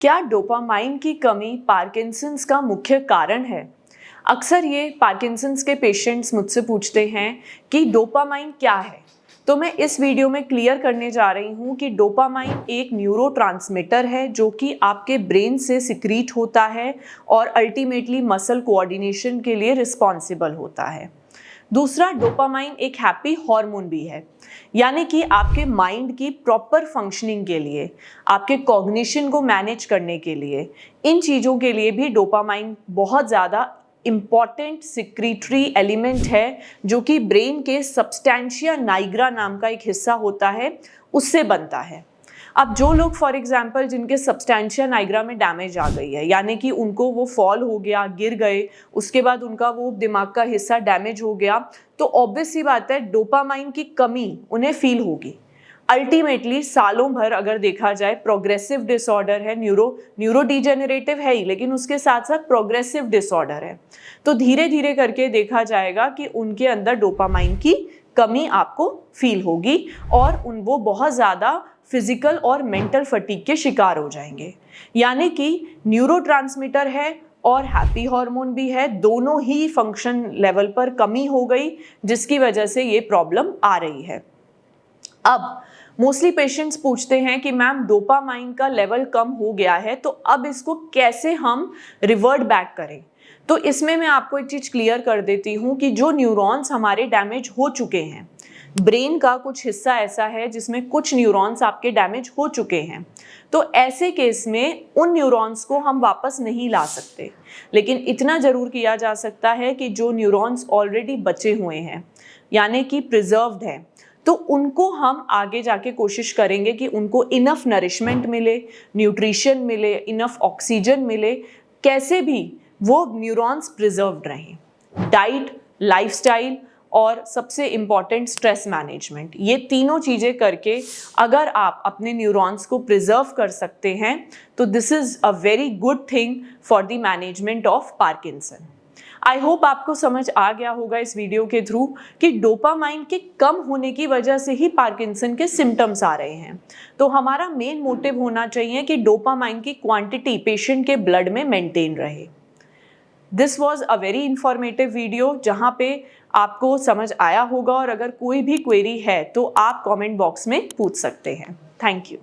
क्या डोपामाइन की कमी पार्किंसंस का मुख्य कारण है? अक्सर ये पार्किंसंस के पेशेंट्स मुझसे पूछते हैं कि डोपामाइन क्या है? तो मैं इस वीडियो में क्लियर करने जा रही हूँ कि डोपामाइन एक न्यूरोट्रांसमीटर है जो कि आपके ब्रेन से सिक्रीट होता है और अल्टीमेटली मसल कोऑर्डिनेशन के लिए रिस्पॉन्सिबल होता है। दूसरा, डोपामाइन एक हैप्पी हार्मोन भी है, यानी कि आपके माइंड की प्रॉपर फंक्शनिंग के लिए, आपके कॉग्निशन को मैनेज करने के लिए, इन चीज़ों के लिए भी डोपामाइन बहुत ज़्यादा इम्पॉर्टेंट सिक्रीटरी एलिमेंट है जो कि ब्रेन के सब्सटेंशिया नाइग्रा नाम का एक हिस्सा होता है, उससे बनता है। अब जो लोग फॉर एग्जांपल जिनके सब्सटेंशिया नाइग्रा में डैमेज आ गई है, यानी कि उनको वो फॉल हो गया, गिर गए, उसके बाद उनका वो दिमाग का हिस्सा डैमेज हो गया, तो ऑब्वियस सी बात है डोपामाइन की कमी उन्हें फील होगी। अल्टीमेटली सालों भर अगर देखा जाए, प्रोग्रेसिव डिसऑर्डर है, न्यूरो डिजेनरेटिव है ही, लेकिन उसके साथ साथ प्रोग्रेसिव डिसऑर्डर है, तो धीरे धीरे करके देखा जाएगा कि उनके अंदर डोपामाइन की कमी आपको फील होगी और वो बहुत ज़्यादा फिजिकल और मेंटल फटीग के शिकार हो जाएंगे। यानी कि न्यूरोट्रांसमीटर है और हैप्पी हार्मोन भी है, दोनों ही फंक्शन लेवल पर कमी हो गई जिसकी वजह से ये प्रॉब्लम आ रही है। अब मोस्टली पेशेंट्स पूछते हैं कि मैम डोपामाइन का लेवल कम हो गया है, तो अब इसको कैसे हम रिवर्ट बैक करें? तो इसमें मैं आपको एक चीज़ क्लियर कर देती हूँ कि जो न्यूरॉन्स हमारे डैमेज हो चुके हैं, ब्रेन का कुछ हिस्सा ऐसा है जिसमें कुछ न्यूरॉन्स आपके डैमेज हो चुके हैं, तो ऐसे केस में उन न्यूरॉन्स को हम वापस नहीं ला सकते, लेकिन इतना ज़रूर किया जा सकता है कि जो न्यूरॉन्स ऑलरेडी बचे हुए हैं, यानी कि प्रिजर्व्ड हैं, तो उनको हम आगे जाके कोशिश करेंगे कि उनको इनफ नरिशमेंट मिले, न्यूट्रिशन मिले, इनफ ऑक्सीजन मिले, कैसे भी वो न्यूरॉन्स प्रिजर्व्ड रहें। डाइट, लाइफस्टाइल और सबसे इम्पॉर्टेंट स्ट्रेस मैनेजमेंट, ये तीनों चीज़ें करके अगर आप अपने न्यूरॉन्स को प्रिजर्व कर सकते हैं तो this is a very good thing for the management of Parkinson. I hope आपको समझ आ गया होगा इस वीडियो के थ्रू कि डोपामाइन के कम होने की वजह से ही पार्किंसन के सिम्टम्स आ रहे हैं। तो हमारा मेन मोटिव होना चाहिए कि डोपामाइन की क्वांटिटी पेशेंट के ब्लड में मेंटेन रहे। This was a very informative video जहाँ पे आपको समझ आया होगा, और अगर कोई भी क्वेरी है तो आप कमेंट बॉक्स में पूछ सकते हैं। Thank you.